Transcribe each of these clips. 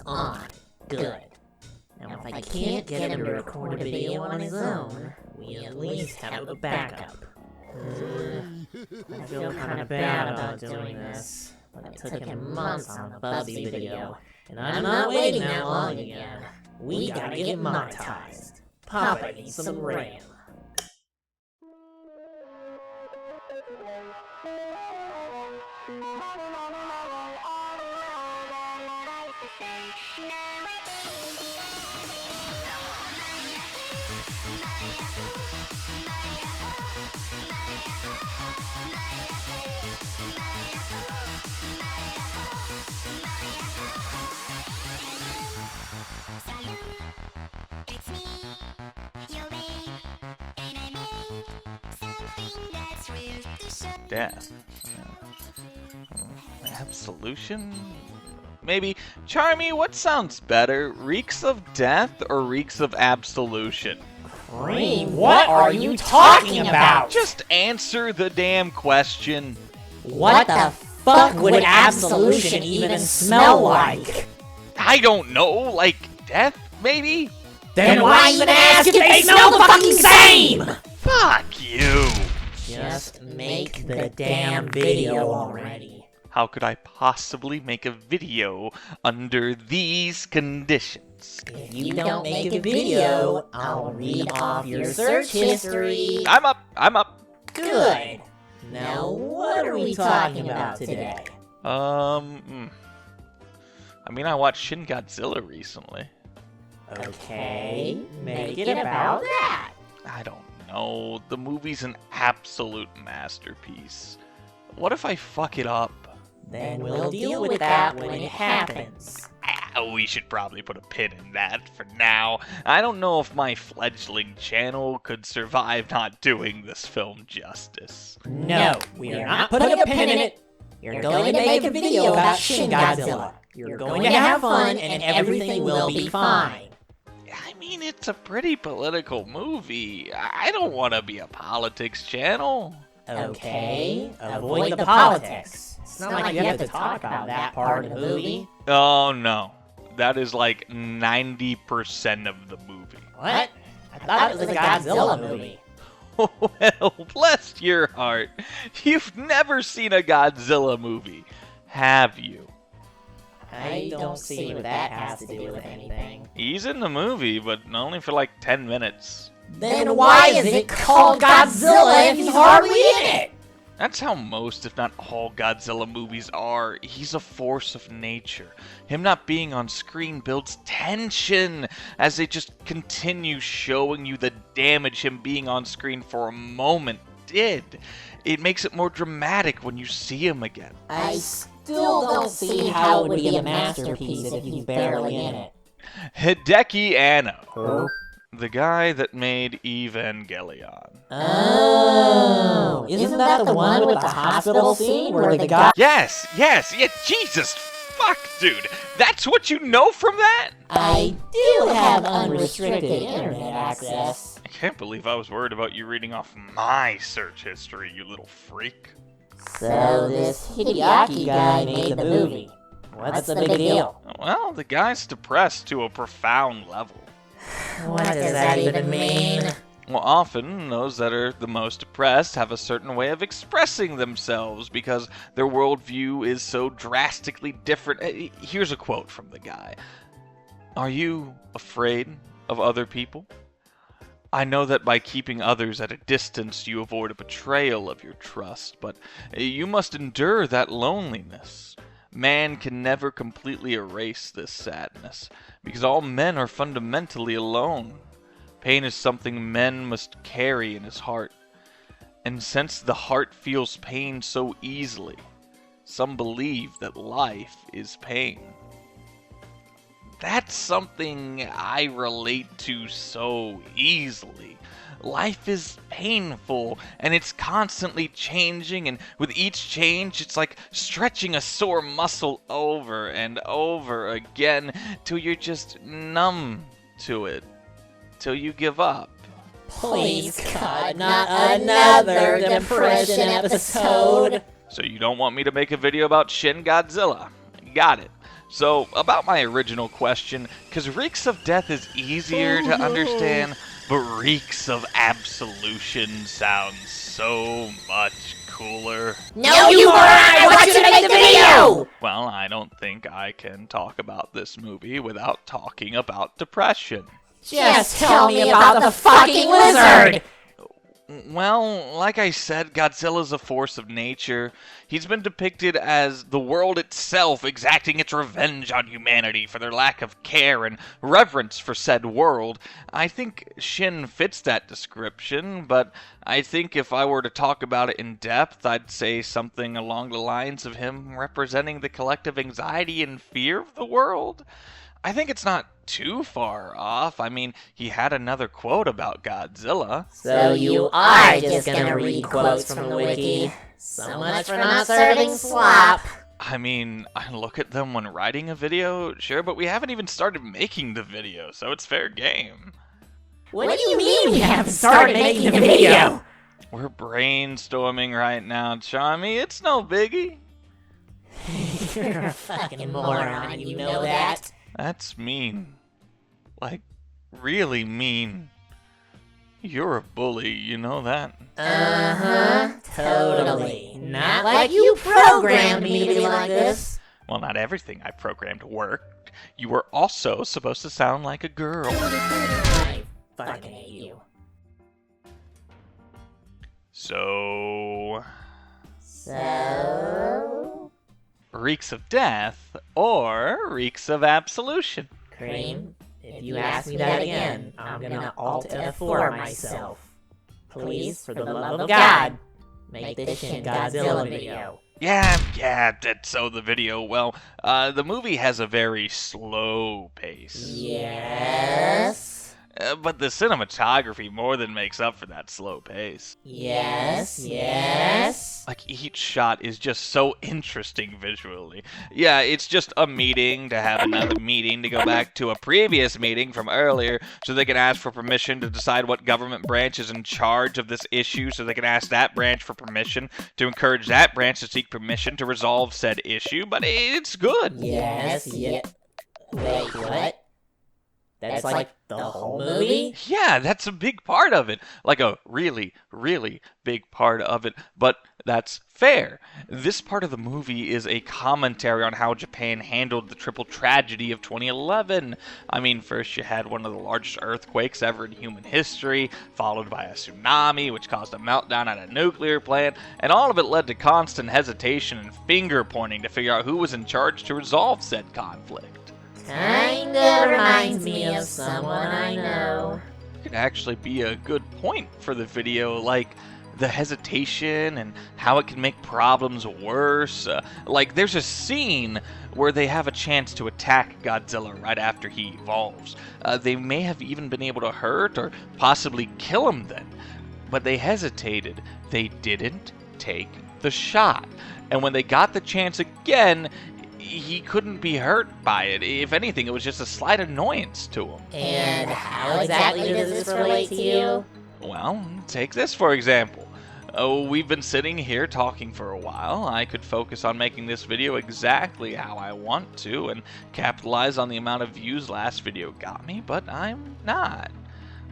on. Good. Now if I can't get him to record a video on his own, we at least have a backup. I feel kind of bad about doing this, but it took him months on the Bubsy video, and I'm not waiting that long again. We gotta get monetized. Papa needs some RAM. It's me, your babe, and I made something that's real to show. Death. Absolution? Maybe. Charmy, what sounds better? Reeks of death or reeks of absolution? Cream, what are you talking about? Just answer the damn question. What the fuck would absolution even smell like? I don't know, like death, maybe? Then why even ask if they smell the fucking same? Fuck you! Just make the damn video already. How could I possibly make a video under these conditions? If you don't make a video, I'll read off your search history. I'm up. Good. Now what are we talking about today? I mean, I watched Shin Godzilla recently. Okay, make it about that. I don't know. The movie's an absolute masterpiece. What if I fuck it up? Then we'll deal with that when it happens. We should probably put a pin in that for now. I don't know if my fledgling channel could survive not doing this film justice. No, we are not putting a pin in it. You're going to make a video about Shin Godzilla. You're going to have fun and everything will be fine. I mean, it's a pretty political movie. I don't want to be a politics channel. Okay, avoid the politics. It's not like you have to talk about that part of the movie. Oh, no. That is like 90% of the movie. What? I thought it was a Godzilla movie. Well, bless your heart. You've never seen a Godzilla movie, have you? I don't see what that has to do with anything. He's in the movie, but only for like 10 minutes. Then why is it called Godzilla if he's hardly in it? That's how most, if not all, Godzilla movies are. He's a force of nature. Him not being on screen builds tension as they just continue showing you the damage him being on screen for a moment did. It makes it more dramatic when you see him again. I still don't see how it would be a masterpiece if he's barely in it. Hideki Anno. Who? The guy that made Evangelion. Oh, isn't that the one with the hospital scene where the guy... Yes, Jesus, fuck, dude. That's what you know from that? I do have unrestricted internet access. I can't believe I was worried about you reading off my search history, you little freak. So this Hideaki guy made the movie. What's the big deal? Well, the guy's depressed to a profound level. What does that even mean? Well, often, those that are the most depressed have a certain way of expressing themselves because their worldview is so drastically different. Here's a quote from the guy. Are you afraid of other people? I know that by keeping others at a distance you avoid a betrayal of your trust, but you must endure that loneliness. Man can never completely erase this sadness, because all men are fundamentally alone. Pain is something men must carry in his heart. And since the heart feels pain so easily, some believe that life is pain. That's something I relate to so easily. Life is painful, and it's constantly changing, and with each change, it's like stretching a sore muscle over and over again, till you're just numb to it, till you give up. Please, God, not another depression episode. So you don't want me to make a video about Shin Godzilla? Got it. So, about my original question, because Reeks of Death is easier to understand, but Reeks of Absolution sounds so much cooler. No, you moron! I want you to make the video! Well, I don't think I can talk about this movie without talking about depression. Just tell me about the fucking lizard! Well, like I said, Godzilla's a force of nature. He's been depicted as the world itself exacting its revenge on humanity for their lack of care and reverence for said world. I think Shin fits that description, but I think if I were to talk about it in depth, I'd say something along the lines of him representing the collective anxiety and fear of the world. I think it's not too far off. I mean, he had another quote about Godzilla. So you are just gonna read quotes from the wiki. So much for not serving slop. I mean, I look at them when writing a video, sure, but we haven't even started making the video, so it's fair game. What do you mean we haven't started making the video? We're brainstorming right now, Charmy. It's no biggie. You're a fucking moron, you know that? That's mean. Like, really mean. You're a bully, you know that? Uh-huh, totally. Not like you programmed me to be like this. Well, not everything I programmed worked. You were also supposed to sound like a girl. I fucking hate you. So... Reeks Reeks of Death or Reeks of Absolution? Cream, if you ask me that again, I'm gonna Alt F4 myself. Please, for the love of God, make this Shin Godzilla video. Yeah, so the video, well, the movie has a very slow pace. Yes. But the cinematography more than makes up for that slow pace. Yes. Like, each shot is just so interesting visually. Yeah, it's just a meeting to have another meeting to go back to a previous meeting from earlier so they can ask for permission to decide what government branch is in charge of this issue so they can ask that branch for permission to encourage that branch to seek permission to resolve said issue, but it's good. Yes. Wait, what? That's like the whole movie? Yeah, that's a big part of it. Like a really, really big part of it. But that's fair. This part of the movie is a commentary on how Japan handled the triple tragedy of 2011. I mean, first you had one of the largest earthquakes ever in human history, followed by a tsunami, which caused a meltdown at a nuclear plant, and all of it led to constant hesitation and finger-pointing to figure out who was in charge to resolve said conflict. Kinda reminds me of someone I know. It could actually be a good point for the video, like the hesitation and how it can make problems worse. Like, there's a scene where they have a chance to attack Godzilla right after he evolves. They may have even been able to hurt or possibly kill him then, but they hesitated. They didn't take the shot. And when they got the chance again, he couldn't be hurt by it. If anything, it was just a slight annoyance to him. And how exactly does this relate to you? Well, take this for example. We've been sitting here talking for a while. I could focus on making this video exactly how I want to and capitalize on the amount of views last video got me, but I'm not.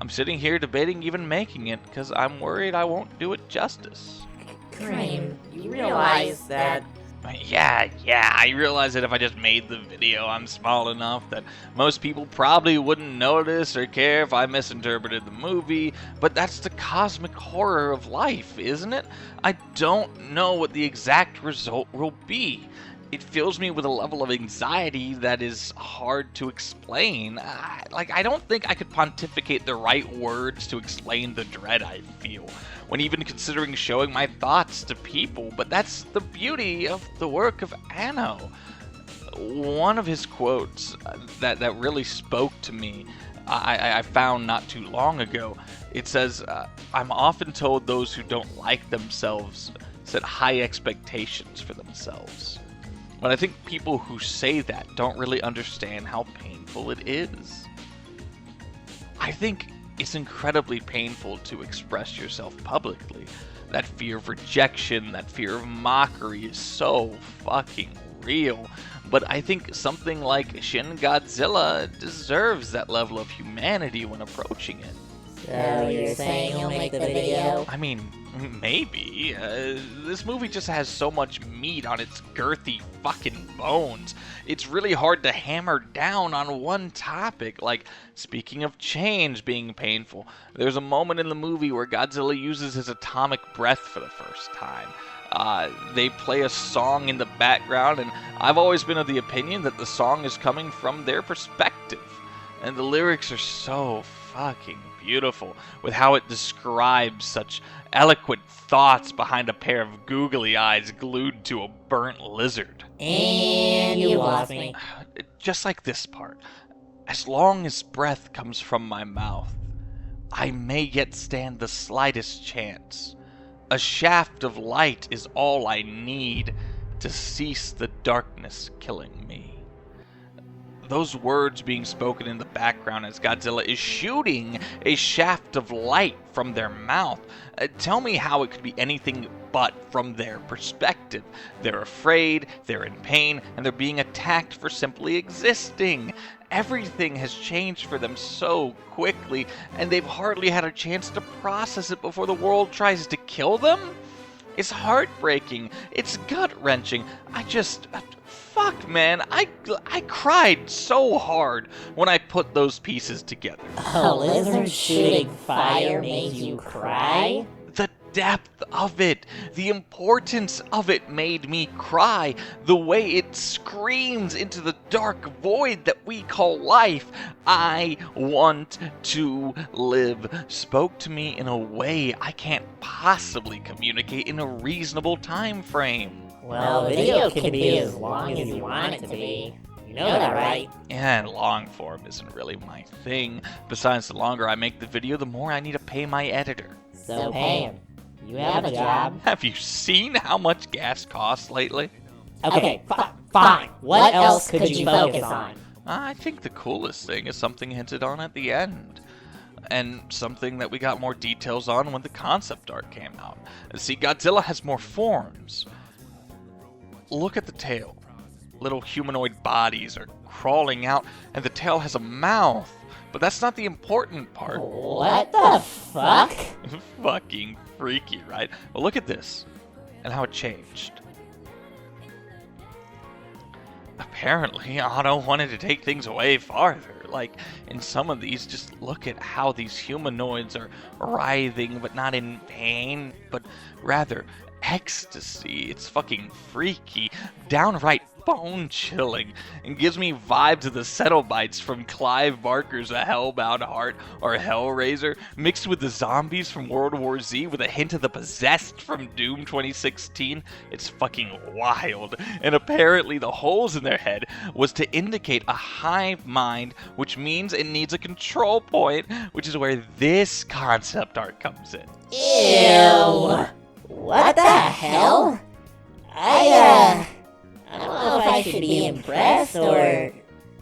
I'm sitting here debating even making it because I'm worried I won't do it justice. Cream, you realize that... Yeah, I realize that if I just made the video, I'm small enough that most people probably wouldn't notice or care if I misinterpreted the movie, but that's the cosmic horror of life, isn't it? I don't know what the exact result will be. It fills me with a level of anxiety that is hard to explain. I don't think I could pontificate the right words to explain the dread I feel when even considering showing my thoughts to people, but that's the beauty of the work of Anno. One of his quotes that really spoke to me, I found not too long ago. It says, I'm often told those who don't like themselves set high expectations for themselves. But I think people who say that don't really understand how painful it is. I think it's incredibly painful to express yourself publicly. That fear of rejection, that fear of mockery is so fucking real. But I think something like Shin Godzilla deserves that level of humanity when approaching it. So you're saying you'll make the video? I mean, maybe. This movie just has so much meat on its girthy fucking bones. It's really hard to hammer down on one topic. Like, speaking of change being painful, there's a moment in the movie where Godzilla uses his atomic breath for the first time. They play a song in the background, and I've always been of the opinion that the song is coming from their perspective. And the lyrics are so fucking beautiful, with how it describes such eloquent thoughts behind a pair of googly eyes glued to a burnt lizard. And you lost me. Just like this part. As long as breath comes from my mouth, I may yet stand the slightest chance. A shaft of light is all I need to cease the darkness killing me. Those words being spoken in the background as Godzilla is shooting a shaft of light from their mouth. Tell me how it could be anything but from their perspective. They're afraid, they're in pain, and they're being attacked for simply existing. Everything has changed for them so quickly, and they've hardly had a chance to process it before the world tries to kill them? It's heartbreaking. It's gut-wrenching. Fuck, man. I cried so hard when I put those pieces together. A lizard shooting fire made you cry? The depth of it, the importance of it made me cry. The way it screams into the dark void that we call life. I want to live. Spoke to me in a way I can't possibly communicate in a reasonable time frame. Well, the video can be as long as you want it to be. You know that, right? And long form isn't really my thing. Besides, the longer I make the video, the more I need to pay my editor. So pay him. You have a job. Have you seen how much gas costs lately? Okay, fine. What else could you focus on? I think the coolest thing is something hinted on at the end. And something that we got more details on when the concept art came out. See, Godzilla has more forms. Look at the tail. Little humanoid bodies are crawling out, and the tail has a mouth. But that's not the important part. What the fuck? Fucking freaky, right? Well, look at this, and how it changed. Apparently, Otto wanted to take things away farther. Like, in some of these, just look at how these humanoids are writhing, but not in pain, but rather ecstasy. It's fucking freaky, downright bone-chilling, and gives me vibes of the Cenobites from Clive Barker's A Hellbound Heart or Hellraiser, mixed with the zombies from World War Z with a hint of the Possessed from Doom 2016. It's fucking wild. And apparently the holes in their head was to indicate a hive mind, which means it needs a control point, which is where this concept art comes in. Ew! What the hell? I don't know if I should be impressed or...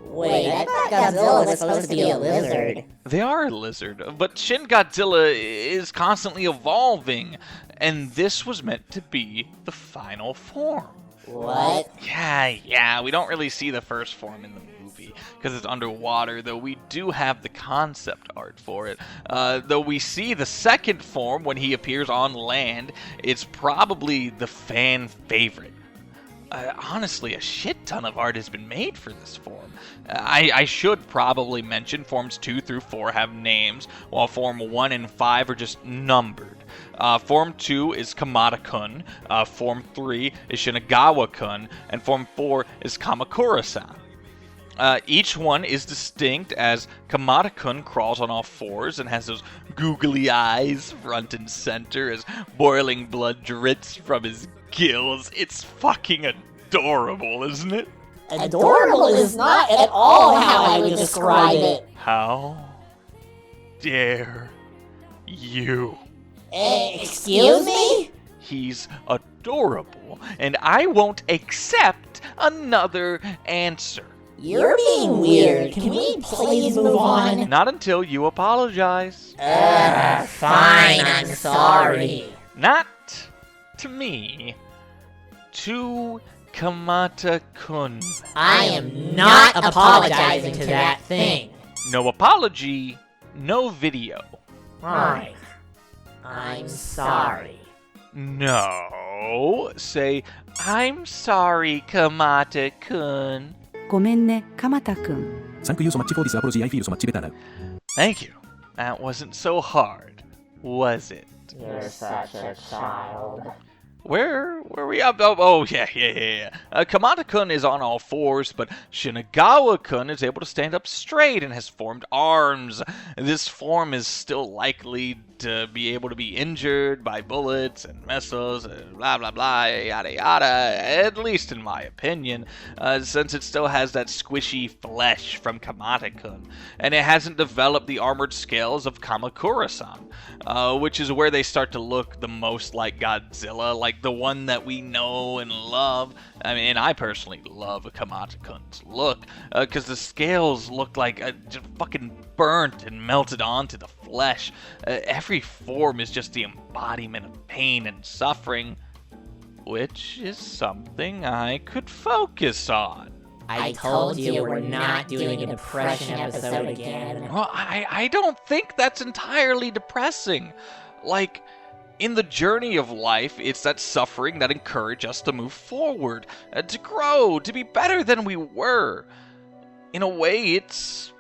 Wait, I thought Godzilla was supposed to be a lizard. They are a lizard, but Shin Godzilla is constantly evolving, and this was meant to be the final form. What? Yeah, we don't really see the first form in the movie, because it's underwater, though we do have the concept art for it. Though we see the second form when he appears on land, it's probably the fan favorite. Honestly, a shit ton of art has been made for this form. I should probably mention Forms 2 through 4 have names, while Form 1 and 5 are just numbered. Form 2 is Kamada-kun, Form 3 is Shinagawa-kun, and Form 4 is Kamakura-san. Each one is distinct, as Kamada-kun crawls on all fours and has those googly eyes front and center as boiling blood drips from his gills. It's fucking adorable, isn't it? Adorable is not at all how I would describe it. How dare you? Excuse me? He's adorable, and I won't accept another answer. You're being weird. Can we please move on? Not until you apologize. Fine, I'm sorry. Not to me. To Kamata-kun. I am not apologizing to that thing. No apology, no video. Right. I'm sorry. No. Say, I'm sorry, Kamata-kun. ごめんね、鎌田くん。Thank you so much for this apology. I feel so much better now. Thank you. That wasn't so hard, was it? You're such a child. Where were we up? Oh, yeah. Kamata-kun is on all fours, but Shinagawa-kun is able to stand up straight and has formed arms. This form is still likely to be able to be injured by bullets and missiles and blah blah blah, yada yada, at least in my opinion, since it still has that squishy flesh from Kamata-kun, and it hasn't developed the armored scales of Kamakura-san, which is where they start to look the most like Godzilla, like the one that we know and love. I mean, I personally love Kamata-kun's look, because the scales look like just fucking burnt and melted onto the flesh. Every form is just the embodiment of pain and suffering, which is something I could focus on. I told you we're not doing a depression episode again. Well, I don't think that's entirely depressing. Like, in the journey of life, it's that suffering that encourages us to move forward, to grow, to be better than we were. In a way, it's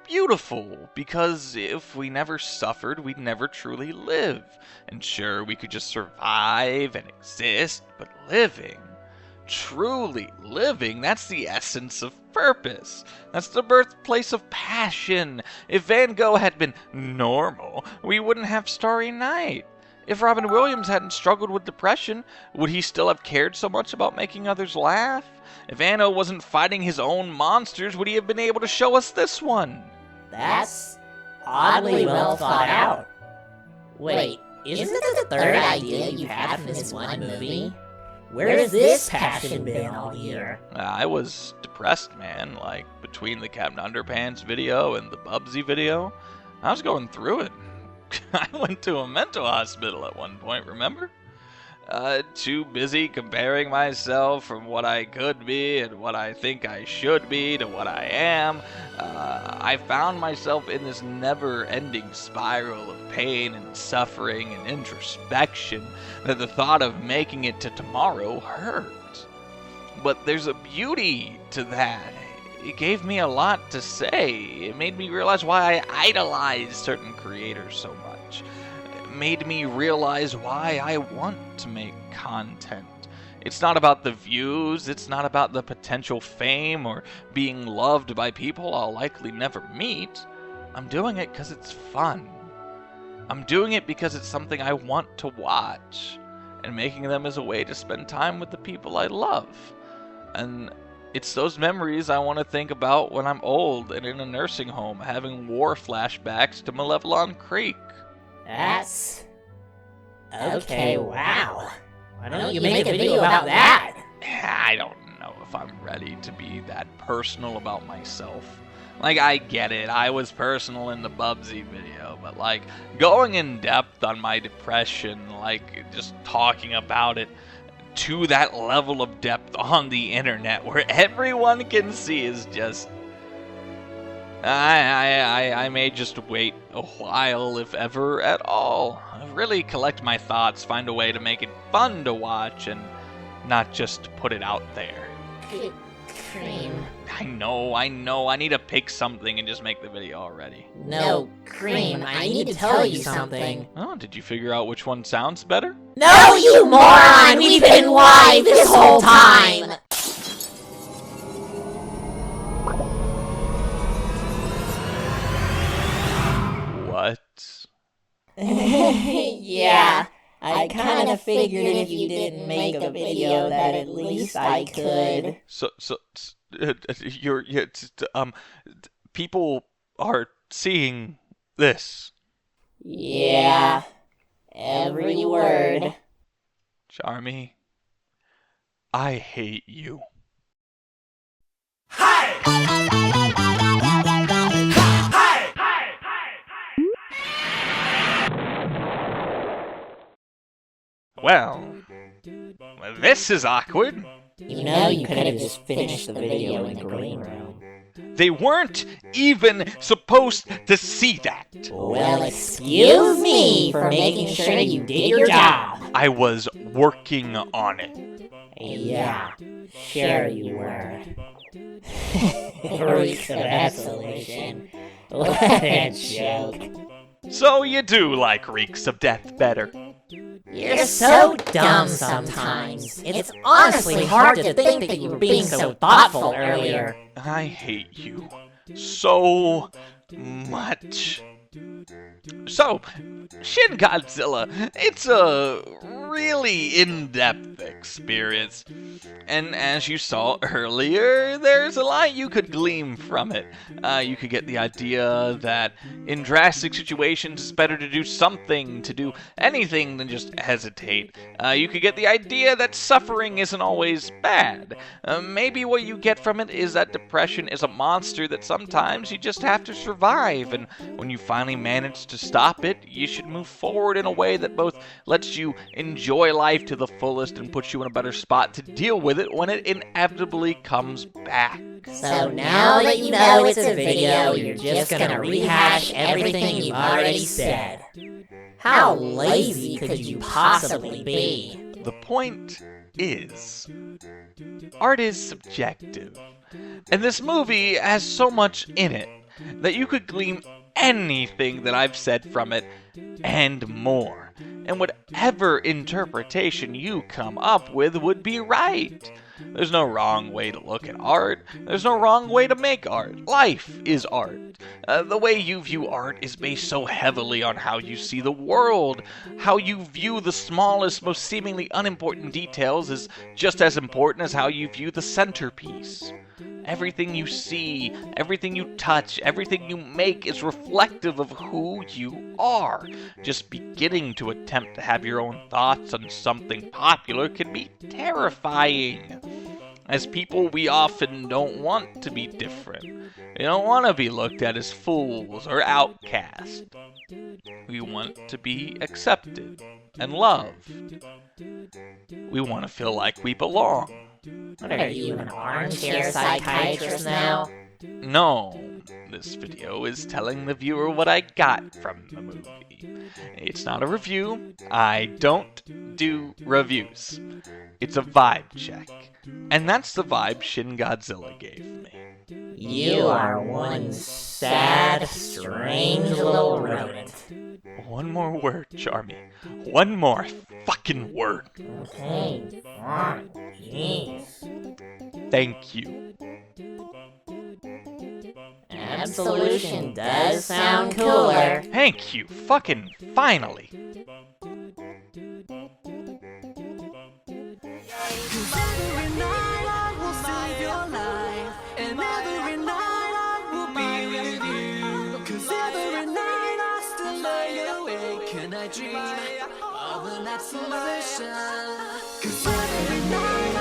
beautiful, because if we never suffered, we'd never truly live. And sure, we could just survive and exist, but living, truly living, that's the essence of purpose. That's the birthplace of passion. If Van Gogh had been normal, we wouldn't have Starry Night. If Robin Williams hadn't struggled with depression, would he still have cared so much about making others laugh? If Anno wasn't fighting his own monsters, would he have been able to show us this one? That's oddly well thought out. Wait, isn't this the third idea you had from this one movie? Where has this passion been all year? I was depressed, man. Like, between the Captain Underpants video and the Bubsy video, I was going through it. I went to a mental hospital at one point, remember? Too busy comparing myself from what I could be and what I think I should be to what I am. I found myself in this never-ending spiral of pain and suffering and introspection that the thought of making it to tomorrow hurt. But there's a beauty to that. It gave me a lot to say. It made me realize why I idolize certain creators so much. It made me realize why I want to make content. It's not about the views, it's not about the potential fame or being loved by people I'll likely never meet. I'm doing it because it's fun. I'm doing it because it's something I want to watch, and making them as a way to spend time with the people I love. And it's those memories I want to think about when I'm old and in a nursing home having war flashbacks to Malevelon Creek. That's... okay, wow. Why don't you make a video about that? I don't know if I'm ready to be that personal about myself. Like, I get it, I was personal in the Bubsy video, but like, going in depth on my depression, like, just talking about it to that level of depth on the internet where everyone can see is just... I may just wait a while, if ever at all. Really collect my thoughts, find a way to make it fun to watch, and not just put it out there. Cream. I know, I need to pick something and just make the video already. No, Cream, I need to tell you something. Oh, did you figure out which one sounds better? No, you moron! We've been live this whole time! What? Yeah, I kinda figured if you didn't make a video that at least I could. People are seeing this. Yeah, every word. Charmy, I hate you. Well, this is awkward. You know you could have just finished the video in the green room. They weren't even supposed to see that. Well, excuse me for making sure you did your job. I was working on it. Yeah, sure you were. Reeks of absolution. What a joke. So you do like reeks of death better. You're so dumb sometimes. It's honestly hard to think that you were being so thoughtful earlier. I hate you so much. So, Shin Godzilla, it's a really in-depth experience. And as you saw earlier, there's a lot you could glean from it. You could get the idea that in drastic situations it's better to do something, to do anything than just hesitate. You could get the idea that suffering isn't always bad. Maybe what you get from it is that depression is a monster that sometimes you just have to survive, and when you finally manage to stop it, you should move forward in a way that both lets you enjoy life to the fullest and puts you in a better spot to deal with it when it inevitably comes back. So now that you know it's a video, you're just gonna rehash everything you've already said. How lazy could you possibly be? The point is, art is subjective, and this movie has so much in it that you could glean anything that I've said from it and more, and whatever interpretation you come up with would be right. There's no wrong way to look at art. There's no wrong way to make art. Life is art. The way you view art is based so heavily on how you see the world. How you view the smallest, most seemingly unimportant details is just as important as how you view the centerpiece. Everything you see, everything you touch, everything you make is reflective of who you are. Just beginning to attempt to have your own thoughts on something popular can be terrifying. As people, we often don't want to be different. We don't want to be looked at as fools or outcasts. We want to be accepted and loved. We want to feel like we belong. What are you, an armchair psychiatrist now? No, this video is telling the viewer what I got from the movie. It's not a review. I don't do reviews. It's a vibe check. And that's the vibe Shin Godzilla gave me. You are one sad, strange little rodent. One more word, Charmy. One more fucking word. Okay, fine. Jeez. Thank you. Absolution does sound cooler. Thank you, fucking finally. Every night I will save your life, and every night I will be with you. 'Cause every night I still lay awake and I dream of an exploration. 'Cause every night